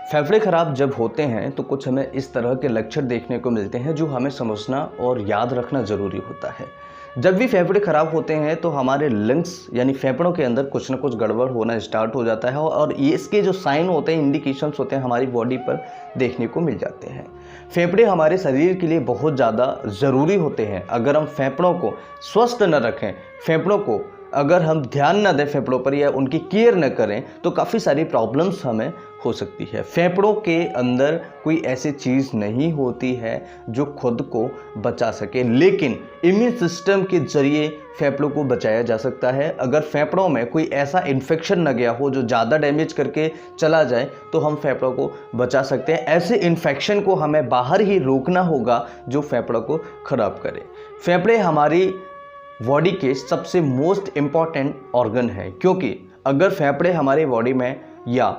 फेफड़े खराब जब होते हैं तो कुछ हमें इस तरह के लक्षण देखने को मिलते हैं जो हमें समझना और याद रखना ज़रूरी होता है। जब भी फेफड़े खराब होते हैं तो हमारे लंग्स यानी फेफड़ों के अंदर कुछ ना कुछ गड़बड़ होना स्टार्ट हो जाता है और ये इसके जो साइन होते हैं, इंडिकेशंस होते हैं, हमारी बॉडी पर देखने को मिल जाते हैं। फेफड़े हमारे शरीर के लिए बहुत ज़्यादा ज़रूरी होते हैं। अगर हम फेफड़ों को स्वस्थ न रखें, फेफड़ों को अगर हम ध्यान न दें फेफड़ों पर या उनकी केयर न करें तो काफ़ी सारी प्रॉब्लम्स हमें हो सकती है। फेफड़ों के अंदर कोई ऐसी चीज़ नहीं होती है जो खुद को बचा सके, लेकिन इम्यून सिस्टम के जरिए फेफड़ों को बचाया जा सकता है। अगर फेफड़ों में कोई ऐसा इन्फेक्शन न गया हो जो ज़्यादा डैमेज करके चला जाए तो हम फेफड़ों को बचा सकते हैं। ऐसे इन्फेक्शन को हमें बाहर ही रोकना होगा जो फेफड़ों को ख़राब करे। फेफड़े हमारी बॉडी के सबसे मोस्ट इम्पॉर्टेंट ऑर्गन है, क्योंकि अगर फेफड़े हमारे बॉडी में या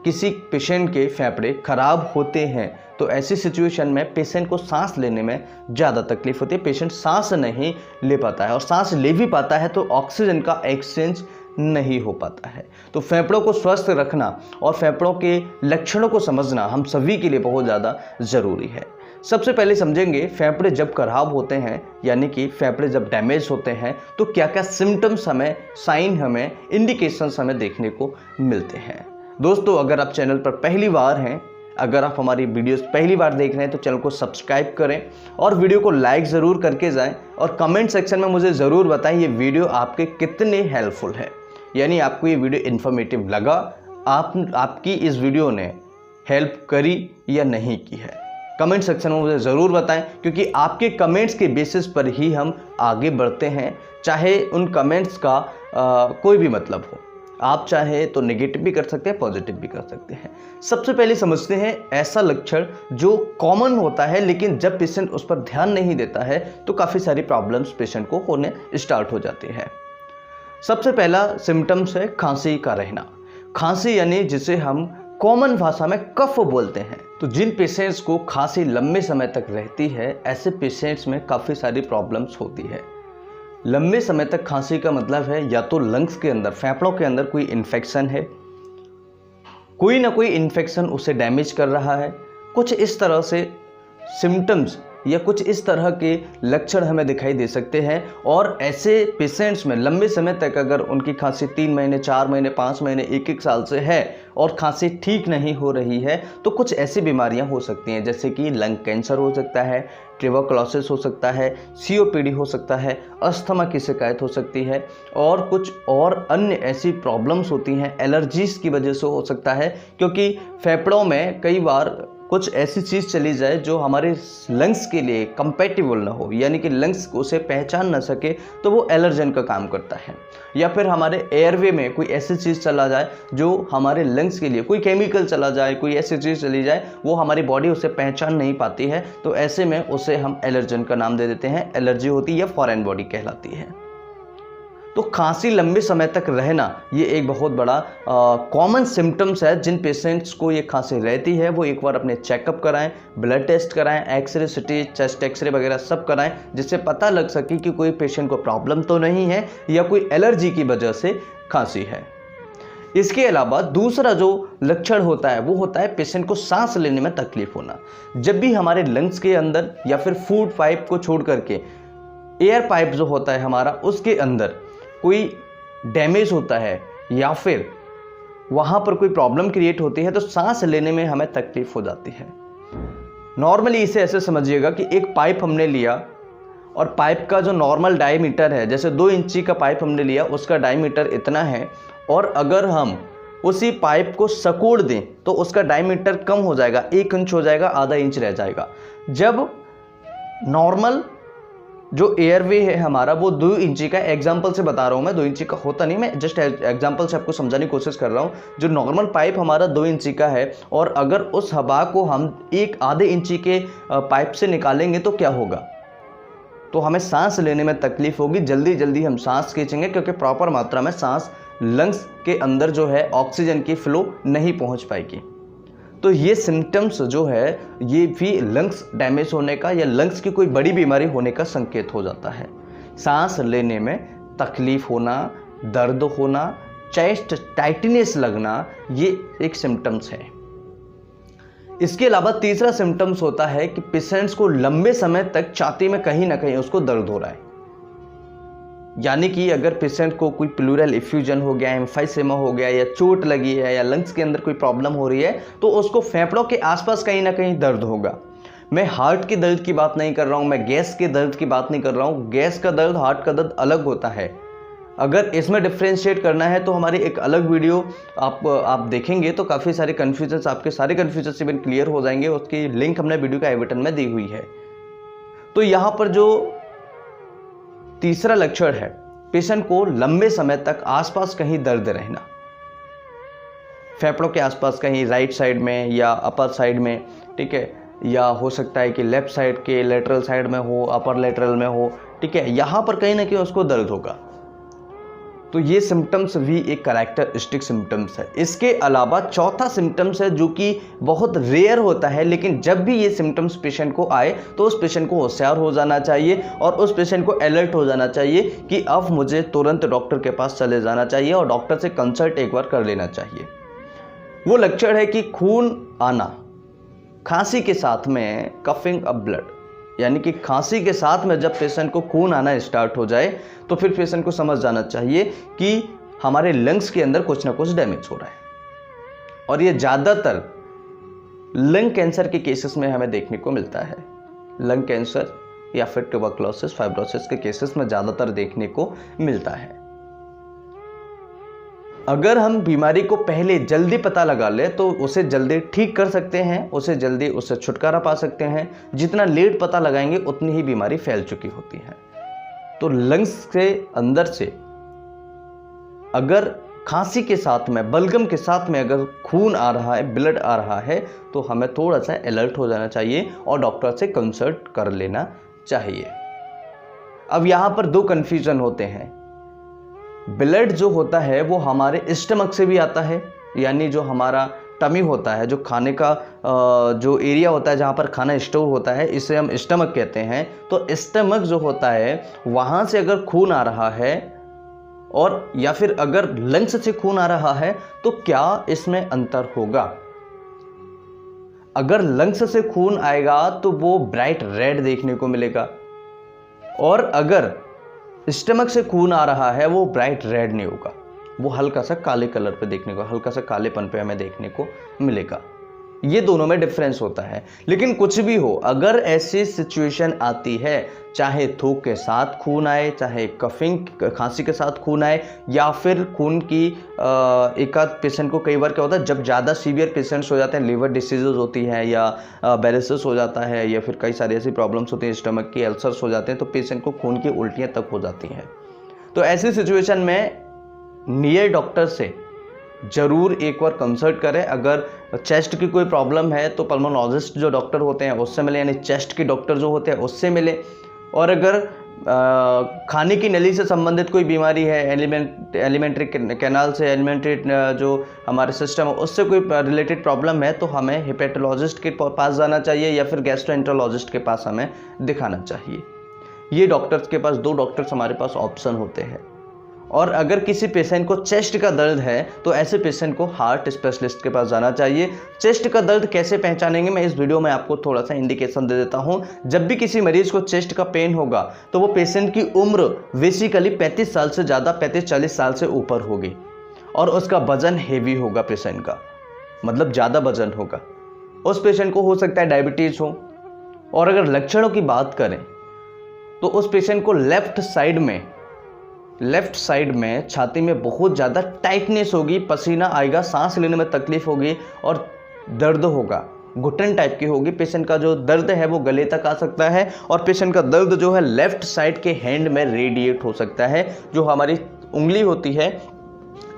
किसी पेशेंट के फेफड़े खराब होते हैं तो ऐसी सिचुएशन में पेशेंट को सांस लेने में ज़्यादा तकलीफ होती है। पेशेंट सांस नहीं ले पाता है और सांस ले भी पाता है तो ऑक्सीजन का एक्सचेंज नहीं हो पाता है। तो फेफड़ों को स्वस्थ रखना और फेफड़ों के लक्षणों को समझना हम सभी के लिए बहुत ज़्यादा ज़रूरी है। सबसे पहले समझेंगे फेफड़े जब खराब होते हैं यानी कि फेफड़े जब डैमेज होते हैं तो क्या क्या सिम्टम्स हमें, साइन हमें, इंडिकेशंस हमें देखने को मिलते हैं। दोस्तों, अगर आप चैनल पर पहली बार हैं, अगर आप हमारी वीडियोस पहली बार देख रहे हैं तो चैनल को सब्सक्राइब करें और वीडियो को लाइक ज़रूर करके जाएं और कमेंट सेक्शन में मुझे ज़रूर बताएं ये वीडियो आपके कितने हेल्पफुल है, यानी आपको ये वीडियो इन्फॉर्मेटिव लगा, आपकी इस वीडियो ने हेल्प करी या नहीं की है। कमेंट सेक्शन में मुझे ज़रूर बताएं, क्योंकि आपके कमेंट्स के बेसिस पर ही हम आगे बढ़ते हैं, चाहे उन कमेंट्स का कोई भी मतलब हो। आप चाहे तो नेगेटिव भी कर सकते हैं, पॉजिटिव भी कर सकते हैं। सबसे पहले समझते हैं ऐसा लक्षण जो कॉमन होता है लेकिन जब पेशेंट उस पर ध्यान नहीं देता है तो काफ़ी सारी प्रॉब्लम्स पेशेंट को होने स्टार्ट हो जाती है। सबसे पहला सिम्टम्स है खांसी का रहना। खांसी यानी जिसे हम कॉमन भाषा में कफ बोलते हैं। तो जिन पेशेंट्स को खांसी लंबे समय तक रहती है, ऐसे पेशेंट्स में काफ़ी सारी प्रॉब्लम्स होती है। लंबे समय तक खांसी का मतलब है या तो लंग्स के अंदर, फेफड़ों के अंदर कोई इन्फेक्शन है, कोई ना कोई इन्फेक्शन उसे डैमेज कर रहा है। कुछ इस तरह से सिम्टम्स या कुछ इस तरह के लक्षण हमें दिखाई दे सकते हैं और ऐसे पेशेंट्स में लंबे समय तक अगर उनकी खांसी 3 महीने, 4 महीने, 5 महीने, 1-1 साल से है और खांसी ठीक नहीं हो रही है तो कुछ ऐसी बीमारियां हो सकती हैं जैसे कि लंग कैंसर हो सकता है, ट्यूबरकुलोसिस हो सकता है, COPD हो सकता है, अस्थमा की शिकायत हो सकती है और कुछ और अन्य ऐसी प्रॉब्लम्स होती हैं, एलर्जीज़ की वजह से हो सकता है, क्योंकि फेफड़ों में कई बार कुछ ऐसी चीज़ चली जाए जो हमारे लंग्स के लिए कंपैटिबल ना हो, यानी कि लंग्स उसे पहचान ना सके तो वो एलर्जन का काम करता है। या फिर हमारे एयरवे में कोई ऐसी चीज़ चला जाए जो हमारे लंग्स के लिए, कोई केमिकल चला जाए, कोई ऐसी चीज़ चली जाए वो हमारी बॉडी उसे पहचान नहीं पाती है, तो ऐसे में उसे हम एलर्जन का नाम दे देते हैं। एलर्जी होती है या फॉरेन बॉडी कहलाती है। तो खांसी लंबे समय तक रहना ये एक बहुत बड़ा कॉमन सिम्टम्स है। जिन पेशेंट्स को ये खांसी रहती है वो एक बार अपने चेकअप कराएं, ब्लड टेस्ट कराएं, एक्सरे, सिटी, चेस्ट एक्सरे वगैरह सब कराएं, जिससे पता लग सके कि कोई पेशेंट को प्रॉब्लम तो नहीं है या कोई एलर्जी की वजह से खांसी है। इसके अलावा दूसरा जो लक्षण होता है वो होता है पेशेंट को सांस लेने में तकलीफ होना। जब भी हमारे लंग्स के अंदर या फिर फूड पाइप को छोड़ करके एयर पाइप जो होता है हमारा, उसके अंदर कोई डैमेज होता है या फिर वहाँ पर कोई प्रॉब्लम क्रिएट होती है तो सांस लेने में हमें तकलीफ हो जाती है। नॉर्मली इसे ऐसे समझिएगा कि एक पाइप हमने लिया और पाइप का जो नॉर्मल डायमीटर है, जैसे 2 इंची का पाइप हमने लिया, उसका डायमीटर इतना है और अगर हम उसी पाइप को सिकोड़ दें तो उसका डायमीटर कम हो जाएगा, 1 इंच हो जाएगा, आधा इंच रह जाएगा। जब नॉर्मल जो एयरवे है हमारा वो 2 इंची का, एग्जाम्पल से बता रहा हूँ मैं, 2 इंची का होता नहीं, मैं जस्ट एग्जाम्पल से आपको समझाने की कोशिश कर रहा हूँ। जो नॉर्मल पाइप हमारा 2 इंची का है और अगर उस हवा को हम एक आधे इंची के पाइप से निकालेंगे तो क्या होगा, तो हमें सांस लेने में तकलीफ होगी, जल्दी जल्दी हम सांस खींचेंगे क्योंकि प्रॉपर मात्रा में सांस लंग्स के अंदर जो है ऑक्सीजन की फ्लो नहीं पहुँच पाएगी। तो ये सिम्टम्स जो है ये भी लंग्स डैमेज होने का या लंग्स की कोई बड़ी बीमारी होने का संकेत हो जाता है। सांस लेने में तकलीफ होना, दर्द होना, चेस्ट टाइटनेस लगना, ये एक सिम्टम्स है। इसके अलावा तीसरा सिम्टम्स होता है कि पेशेंट्स को लंबे समय तक छाती में कहीं ना कहीं उसको दर्द हो रहा है। यानी कि अगर पेशेंट को कोई प्लूरल इफ्यूजन हो गया, एम्फाइसेमा हो गया, या चोट लगी है, या लंग्स के अंदर कोई प्रॉब्लम हो रही है, तो उसको फेफड़ों के आसपास कहीं ना कहीं दर्द होगा। मैं हार्ट के दर्द की बात नहीं कर रहा हूँ, मैं गैस के दर्द की बात नहीं कर रहा हूँ। गैस का दर्द, हार्ट का दर्द अलग होता है। अगर इसमें डिफ्रेंशिएट करना है तो हमारी एक अलग वीडियो आप देखेंगे तो काफ़ी सारे कन्फ्यूजन्स, आपके सारे कन्फ्यूजन्स इवन क्लियर हो जाएंगे। उसकी लिंक हमने वीडियो के आई बटन में दी हुई है। तो यहाँ पर जो तीसरा लक्षण है, पेशेंट को लंबे समय तक आसपास कहीं दर्द रहना, फेफड़ों के आसपास कहीं राइट साइड में या अपर साइड में, ठीक है, या हो सकता है कि लेफ्ट साइड के लेटरल साइड में हो, अपर लेटरल में हो, ठीक है, यहाँ पर कहीं ना कहीं उसको दर्द होगा। तो ये सिम्टम्स भी एक कैरेक्टरिस्टिक सिम्टम्स है। इसके अलावा चौथा सिम्टम्स है जो कि बहुत रेयर होता है, लेकिन जब भी ये सिम्टम्स पेशेंट को आए तो उस पेशेंट को होशियार हो जाना चाहिए और उस पेशेंट को अलर्ट हो जाना चाहिए कि अब मुझे तुरंत डॉक्टर के पास चले जाना चाहिए और डॉक्टर से कंसल्ट एक बार कर लेना चाहिए। वो लक्षण है कि खून आना, खांसी के साथ में कफिंग अप ब्लड, यानी कि खांसी के साथ में जब पेशेंट को खून आना स्टार्ट हो जाए तो फिर पेशेंट को समझ जाना चाहिए कि हमारे लंग्स के अंदर कुछ ना कुछ डैमेज हो रहा है। और ये ज़्यादातर लंग कैंसर के केसेस में हमें देखने को मिलता है। लंग कैंसर या फिर ट्यूबरकुलोसिस, फाइब्रोसिस के केसेस में ज़्यादातर देखने को मिलता है। अगर हम बीमारी को पहले जल्दी पता लगा ले तो उसे जल्दी ठीक कर सकते हैं, उसे जल्दी उससे छुटकारा पा सकते हैं। जितना लेट पता लगाएंगे उतनी ही बीमारी फैल चुकी होती है। तो लंग्स के अंदर से अगर खांसी के साथ में, बलगम के साथ में अगर खून आ रहा है, ब्लड आ रहा है, तो हमें थोड़ा सा अलर्ट हो जाना चाहिए और डॉक्टर से कंसल्ट कर लेना चाहिए। अब यहाँ पर दो कन्फ्यूजन होते हैं। ब्लड जो होता है वो हमारे स्टमक से भी आता है, यानी जो हमारा टमी होता है, जो खाने का जो एरिया होता है जहाँ पर खाना स्टोर होता है, इसे हम स्टमक कहते हैं। तो स्टमक जो होता है वहाँ से अगर खून आ रहा है और या फिर अगर लंग्स से खून आ रहा है तो क्या इसमें अंतर होगा? अगर लंग्स से खून आएगा तो वो ब्राइट रेड देखने को मिलेगा, और अगर स्टमक से खून आ रहा है वो ब्राइट रेड नहीं होगा, वो हल्का सा काले कलर पे देखने को, हल्का सा कालेपन पे हमें देखने को मिलेगा। ये दोनों में डिफरेंस होता है। लेकिन कुछ भी हो, अगर ऐसी सिचुएशन आती है, चाहे थूक के साथ खून आए, चाहे कफिंग खांसी के साथ खून आए, या फिर खून की एक आध पेशेंट को कई बार क्या होता है, जब ज़्यादा सीवियर पेशेंट्स हो जाते हैं, लिवर डिसीजेज होती है या बेरेसिस हो जाता है, या फिर कई सारी ऐसी प्रॉब्लम्स होती हैं, स्टमक की अल्सर्स हो जाते हैं, तो पेशेंट को खून की उल्टियाँ तक हो जाती हैं। तो ऐसी सिचुएशन में नियर डॉक्टर से ज़रूर एक बार कंसल्ट करें। अगर चेस्ट की कोई प्रॉब्लम है तो पल्मोनोलॉजिस्ट जो डॉक्टर होते हैं उससे मिले, यानी चेस्ट के डॉक्टर जो होते हैं उससे मिले। और अगर खाने की नली से संबंधित कोई बीमारी है, एलिमेंट्री कैनाल से, एलिमेंट्री जो हमारे सिस्टम है उससे कोई रिलेटेड प्रॉब्लम है, तो हमें हेपेटोलॉजिस्ट के पास जाना चाहिए या फिर गैस्ट्रोएंटरोलॉजिस्ट के पास हमें दिखाना चाहिए। ये डॉक्टर्स के पास, दो डॉक्टर्स हमारे पास ऑप्शन होते हैं। और अगर किसी पेशेंट को चेस्ट का दर्द है तो ऐसे पेशेंट को हार्ट स्पेशलिस्ट के पास जाना चाहिए। चेस्ट का दर्द कैसे पहचानेंगे, मैं इस वीडियो में आपको थोड़ा सा इंडिकेशन दे देता हूं। जब भी किसी मरीज को चेस्ट का पेन होगा तो वो पेशेंट की उम्र बेसिकली 35 साल से ज़्यादा, 35-40 साल से ऊपर होगी, और उसका वजन हेवी होगा पेशेंट का, मतलब ज़्यादा वजन होगा। उस पेशेंट को हो सकता है डायबिटीज़ हो। और अगर लक्षणों की बात करें तो उस पेशेंट को लेफ्ट साइड में छाती में बहुत ज़्यादा टाइटनेस होगी, पसीना आएगा, सांस लेने में तकलीफ होगी और दर्द होगा, घुटन टाइप की होगी। पेशेंट का जो दर्द है वो गले तक आ सकता है, और पेशेंट का दर्द जो है लेफ्ट साइड के हैंड में रेडिएट हो सकता है। जो हमारी उंगली होती है,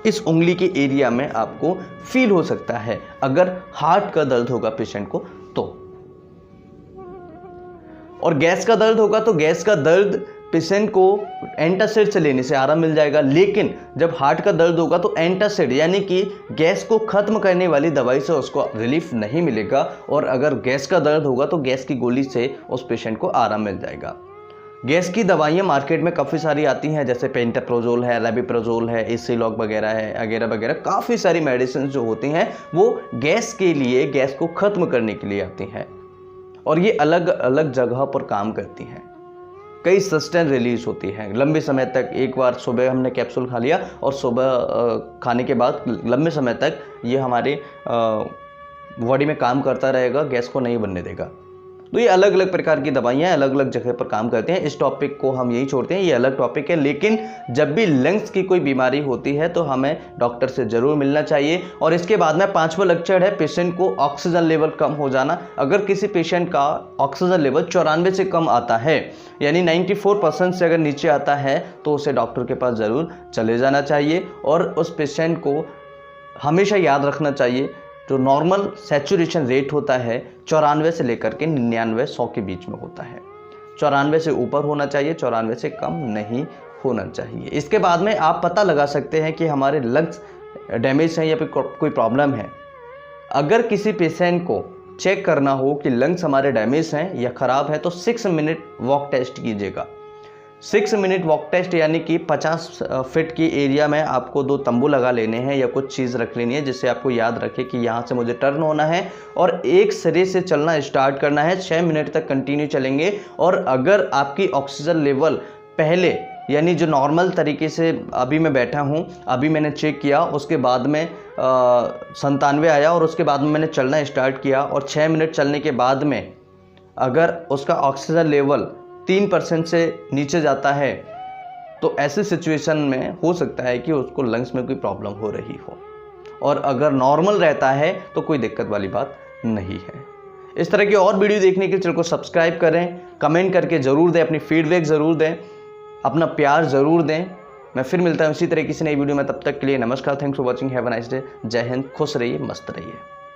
इस उंगली के एरिया में आपको फील हो सकता है अगर हार्ट का दर्द होगा पेशेंट को तो। और गैस का दर्द होगा तो गैस का दर्द पेशेंट को एंटासिड से लेने से आराम मिल जाएगा। लेकिन जब हार्ट का दर्द होगा तो एंटासिड यानी कि गैस को खत्म करने वाली दवाई से उसको रिलीफ नहीं मिलेगा, और अगर गैस का दर्द होगा तो गैस की गोली से उस पेशेंट को आराम मिल जाएगा। गैस की दवाइयाँ मार्केट में काफ़ी सारी आती हैं, जैसे पेंटाप्रोजोल है, लेबिप्रोजोल है, एसिलॉक वगैरह है, वगैरह वगैरह। काफ़ी सारी मेडिसिन जो होती हैं वो गैस के लिए, गैस को ख़त्म करने के लिए आती हैं और ये अलग अलग जगह पर काम करती हैं। कई सस्टेन रिलीज होती है लंबे समय तक। एक बार सुबह हमने कैप्सूल खा लिया और सुबह खाने के बाद लंबे समय तक ये हमारे बॉडी में काम करता रहेगा, गैस को नहीं बनने देगा। तो ये अलग अलग प्रकार की दवाइयाँ अलग अलग जगह पर काम करते हैं। इस टॉपिक को हम यही छोड़ते हैं, ये अलग टॉपिक है। लेकिन जब भी लंग्स की कोई बीमारी होती है तो हमें डॉक्टर से ज़रूर मिलना चाहिए। और इसके बाद में 5वां लक्षण है पेशेंट को ऑक्सीजन लेवल कम हो जाना। अगर किसी पेशेंट का ऑक्सीजन लेवल 94 से कम आता है, यानी 94% से अगर नीचे आता है, तो उसे डॉक्टर के पास ज़रूर चले जाना चाहिए। और उस पेशेंट को हमेशा याद रखना चाहिए जो नॉर्मल सैचुरेशन रेट होता है 94 से लेकर के 99 100 के बीच में होता है। 94 से ऊपर होना चाहिए, 94 से कम नहीं होना चाहिए। इसके बाद में आप पता लगा सकते हैं कि हमारे लंग्स डैमेज हैं या फिर कोई प्रॉब्लम है। अगर किसी पेशेंट को चेक करना हो कि लंग्स हमारे डैमेज हैं या ख़राब है तो 6 मिनट वॉक टेस्ट कीजिएगा। 6 मिनट वॉक टेस्ट यानी कि 50 फीट की एरिया में आपको 2 तंबू लगा लेने हैं या कुछ चीज़ रख लेनी है जिससे आपको याद रखे कि यहाँ से मुझे टर्न होना है और एक सिरे से चलना स्टार्ट करना है। 6 मिनट तक कंटिन्यू चलेंगे। और अगर आपकी ऑक्सीजन लेवल पहले यानी जो नॉर्मल तरीके से अभी मैं बैठा हूँ, अभी मैंने चेक किया, उसके बाद में 97 आया और उसके बाद में मैंने चलना स्टार्ट किया और 6 मिनट चलने के बाद में अगर उसका ऑक्सीजन लेवल 3% से नीचे जाता है तो ऐसे सिचुएशन में हो सकता है कि उसको लंग्स में कोई प्रॉब्लम हो रही हो। और अगर नॉर्मल रहता है तो कोई दिक्कत वाली बात नहीं है। इस तरह की और वीडियो देखने के लिए चैनल को सब्सक्राइब करें, कमेंट करके ज़रूर दें, अपनी फीडबैक ज़रूर दें, अपना प्यार ज़रूर दें। मैं फिर मिलता हूँ इसी तरह किसी नई वीडियो में, तब तक के लिए नमस्कार, thanks for watching, have a nice day. जय हिंद, खुश रहिए, मस्त रहिए।